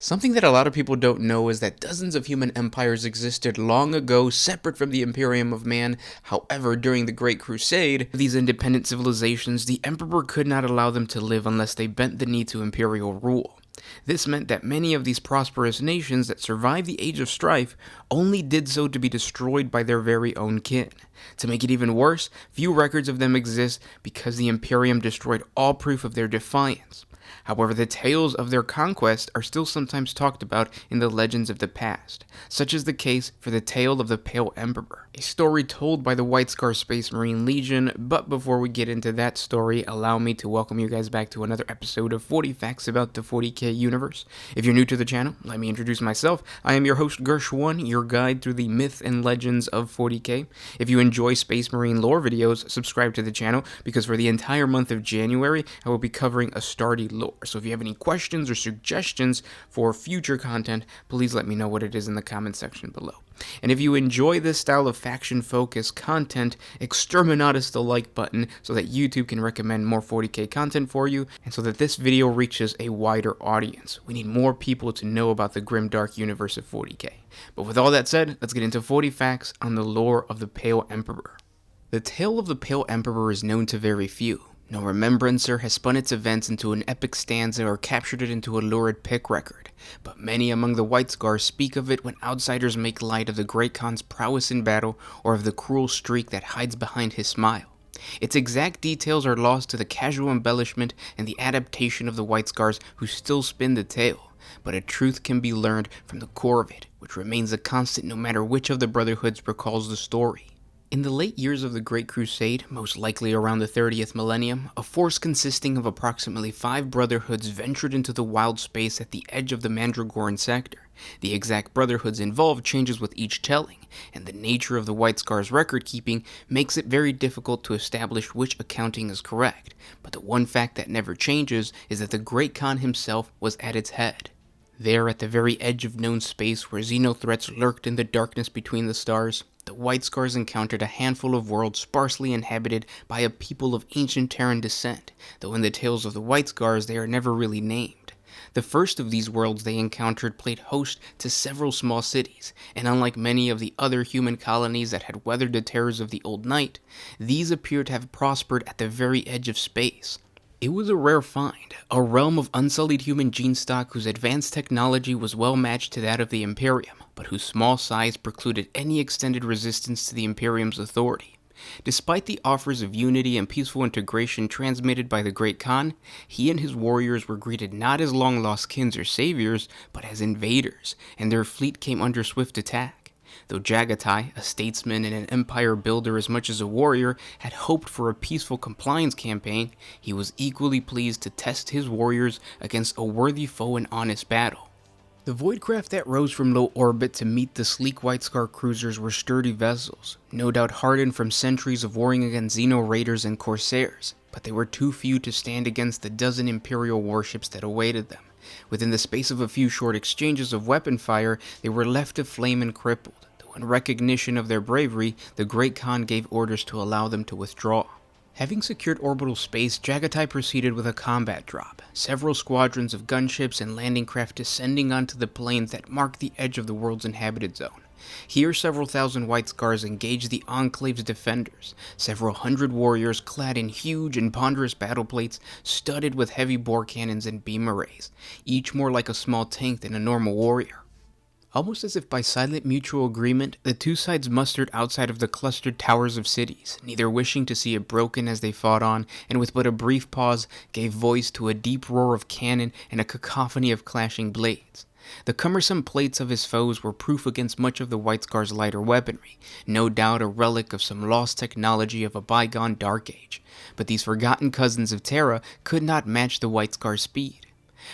Something that a lot of people don't know is that dozens of human empires existed long ago, separate from the Imperium of Man. However, during the Great Crusade, these independent civilizations, the Emperor could not allow them to live unless they bent the knee to imperial rule. This meant that many of these prosperous nations that survived the Age of Strife only did so to be destroyed by their very own kin. To make it even worse, few records of them exist because the Imperium destroyed all proof of their defiance. However, the tales of their conquest are still sometimes talked about in the legends of the past, such as the case for the tale of the Pale Emperor, a story told by the White Scar Space Marine Legion. But before we get into that story, allow me to welcome you guys back to another episode of 40 Facts About the 40K Universe. If you're new to the channel, let me introduce myself. I am your host Gersh1, your guide through the myth and legends of 40K. If you enjoy Space Marine lore videos, subscribe to the channel, because for the entire month of January, I will be covering Astartes lore. So if you have any questions or suggestions for future content, please let me know what it is in the comment section below. And if you enjoy this style of faction-focused content, exterminatus the like button so that YouTube can recommend more 40K content for you, and so that this video reaches a wider audience. We need more people to know about the grim dark universe of 40K. But with all that said, let's get into 40 facts on the lore of the Pale Emperor. The tale of the Pale Emperor is known to very few. No remembrancer has spun its events into an epic stanza or captured it into a lurid pick record, but many among the White Scars speak of it when outsiders make light of the Great Khan's prowess in battle or of the cruel streak that hides behind his smile. Its exact details are lost to the casual embellishment and the adaptation of the White Scars who still spin the tale, but a truth can be learned from the core of it, which remains a constant no matter which of the Brotherhoods recalls the story. In the late years of the Great Crusade, most likely around the 30th millennium, a force consisting of approximately 5 brotherhoods ventured into the wild space at the edge of the Mandragoran sector. The exact brotherhoods involved changes with each telling, and the nature of the White Scars record keeping makes it very difficult to establish which accounting is correct, but the one fact that never changes is that the Great Khan himself was at its head. There, at the very edge of known space where xenothreats lurked in the darkness between the stars, the White Scars encountered a handful of worlds sparsely inhabited by a people of ancient Terran descent, though in the tales of the White Scars they are never really named. The first of these worlds they encountered played host to several small cities, and unlike many of the other human colonies that had weathered the terrors of the Old Night, these appear to have prospered at the very edge of space. It was a rare find, a realm of unsullied human gene stock whose advanced technology was well matched to that of the Imperium, but whose small size precluded any extended resistance to the Imperium's authority. Despite the offers of unity and peaceful integration transmitted by the Great Khan, he and his warriors were greeted not as long-lost kins or saviors, but as invaders, and their fleet came under swift attack. Though Jagatai, a statesman and an empire builder as much as a warrior, had hoped for a peaceful compliance campaign, he was equally pleased to test his warriors against a worthy foe in honest battle. The voidcraft that rose from low orbit to meet the sleek White Scar cruisers were sturdy vessels, no doubt hardened from centuries of warring against Xeno raiders and corsairs, but they were too few to stand against the dozen Imperial warships that awaited them. Within the space of a few short exchanges of weapon fire, they were left to flame and crippled. In recognition of their bravery, the Great Khan gave orders to allow them to withdraw. Having secured orbital space, Jagatai proceeded with a combat drop, several squadrons of gunships and landing craft descending onto the plains that mark the edge of the world's inhabited zone. Here, several thousand White Scars engaged the Enclave's defenders, several hundred warriors clad in huge and ponderous battle plates studded with heavy bore cannons and beam arrays, each more like a small tank than a normal warrior. Almost as if by silent mutual agreement, the two sides mustered outside of the clustered towers of cities, neither wishing to see it broken as they fought on, and with but a brief pause, gave voice to a deep roar of cannon and a cacophony of clashing blades. The cumbersome plates of his foes were proof against much of the White Scar's lighter weaponry, no doubt a relic of some lost technology of a bygone dark age, but these forgotten cousins of Terra could not match the White Scar's speed.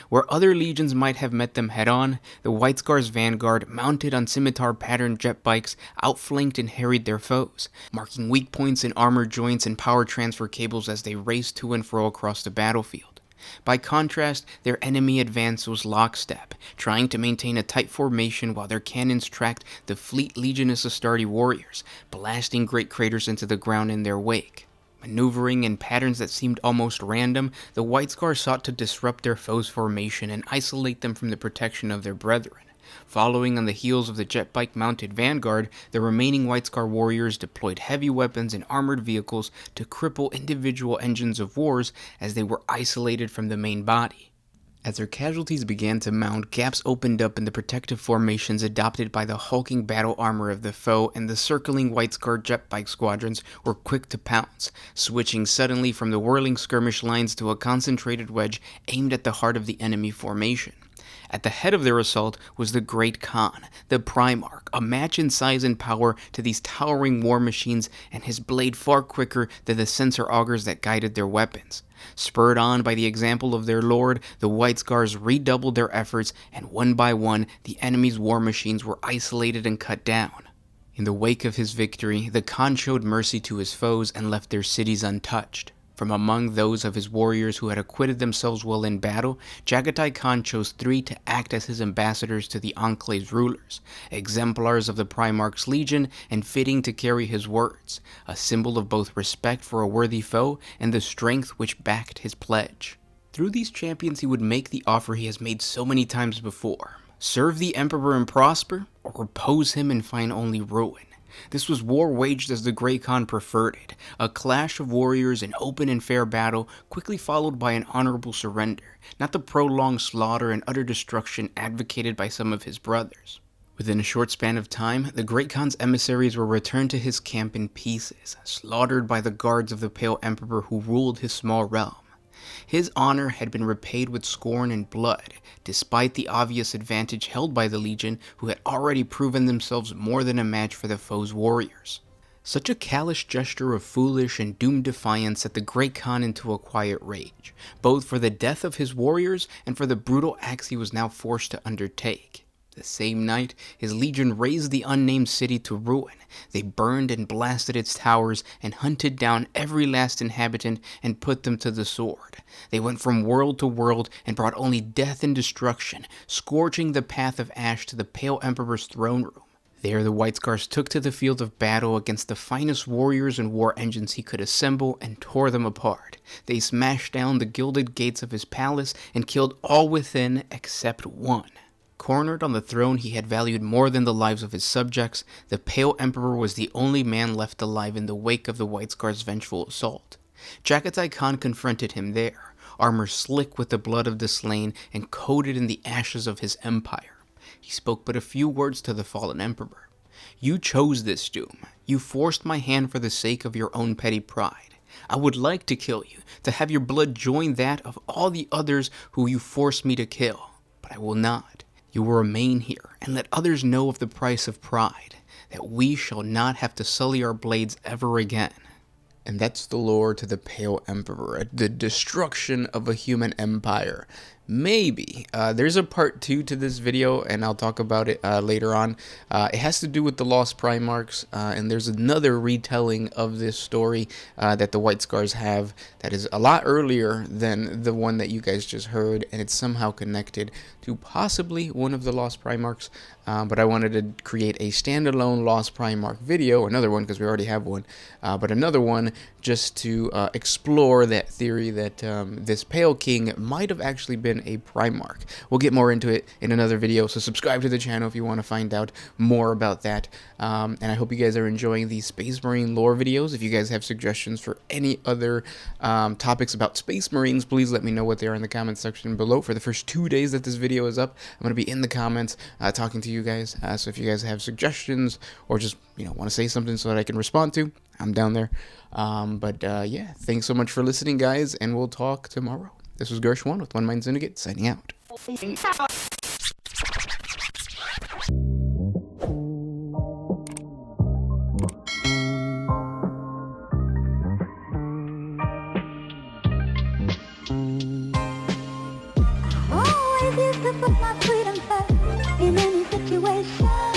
Where other legions might have met them head-on, the White Scar's vanguard, mounted on scimitar-patterned jet bikes, outflanked and harried their foes, marking weak points in armor joints and power transfer cables as they raced to and fro across the battlefield. By contrast, their enemy advance was lockstep, trying to maintain a tight formation while their cannons tracked the fleet legionous Astartes warriors, blasting great craters into the ground in their wake. Maneuvering in patterns that seemed almost random, the White Scars sought to disrupt their foes' formation and isolate them from the protection of their brethren. Following on the heels of the jet bike-mounted vanguard, the remaining White Scar warriors deployed heavy weapons and armored vehicles to cripple individual engines of wars as they were isolated from the main body. As their casualties began to mount, gaps opened up in the protective formations adopted by the hulking battle armor of the foe, and the circling White Scar jet bike squadrons were quick to pounce, switching suddenly from the whirling skirmish lines to a concentrated wedge aimed at the heart of the enemy formation. At the head of their assault was the Great Khan, the Primarch, a match in size and power to these towering war machines, and his blade far quicker than the sensor augers that guided their weapons. Spurred on by the example of their lord, the White Scars redoubled their efforts, and one by one, the enemy's war machines were isolated and cut down. In the wake of his victory, the Khan showed mercy to his foes and left their cities untouched. From among those of his warriors who had acquitted themselves well in battle, Jagatai Khan chose 3 to act as his ambassadors to the Enclave's rulers, exemplars of the Primarch's legion and fitting to carry his words, a symbol of both respect for a worthy foe and the strength which backed his pledge. Through these champions he would make the offer he has made so many times before: serve the Emperor and prosper, or oppose him and find only ruin. This was war waged as the Grey Khan preferred it, a clash of warriors in open and fair battle, quickly followed by an honorable surrender, not the prolonged slaughter and utter destruction advocated by some of his brothers. Within a short span of time, the Great Khan's emissaries were returned to his camp in pieces, slaughtered by the guards of the Pale Emperor who ruled his small realm. His honor had been repaid with scorn and blood, despite the obvious advantage held by the Legion, who had already proven themselves more than a match for the foe's warriors. Such a callous gesture of foolish and doomed defiance set the Great Khan into a quiet rage, both for the death of his warriors and for the brutal acts he was now forced to undertake. The same night, his legion razed the unnamed city to ruin. They burned and blasted its towers and hunted down every last inhabitant and put them to the sword. They went from world to world and brought only death and destruction, scorching the path of ash to the Pale Emperor's throne room. There the White Scars took to the field of battle against the finest warriors and war engines he could assemble and tore them apart. They smashed down the gilded gates of his palace and killed all within except one. Cornered on the throne he had valued more than the lives of his subjects, the Pale Emperor was the only man left alive in the wake of the White Scars' vengeful assault. Jagatai Khan confronted him there, armor slick with the blood of the slain and coated in the ashes of his empire. He spoke but a few words to the fallen Emperor. "You chose this doom. You forced my hand for the sake of your own petty pride. I would like to kill you, to have your blood join that of all the others who you forced me to kill, but I will not. You will remain here, and let others know of the price of pride, that we shall not have to sully our blades ever again." And that's the lore to the Pale Emperor, the destruction of a human empire. Maybe. There's a part 2 to this video, and I'll talk about it later on. It has to do with the Lost Primarchs, and there's another retelling of this story that the White Scars have that is a lot earlier than the one that you guys just heard, and it's somehow connected to possibly one of the Lost Primarchs, but I wanted to create a standalone Lost Primarch video, another one because we already have one, but another one just to explore that theory that this Pale King might have actually been a Primarch. We'll get more into it in another video, so subscribe to the channel if you want to find out more about that. And I hope you guys are enjoying these Space Marine lore videos. If you guys have suggestions for any other topics about Space Marines, please let me know what they are in the comments section below. For the first 2 days that this video is up, I'm going to be in the comments talking to you guys. So if you guys have suggestions or just want to say something so that I can respond to, I'm down there. Yeah, thanks so much for listening, guys, and we'll talk tomorrow. This was Gersh1 with One Mind Syndicate, signing out. Always used to put my freedom first in any situation.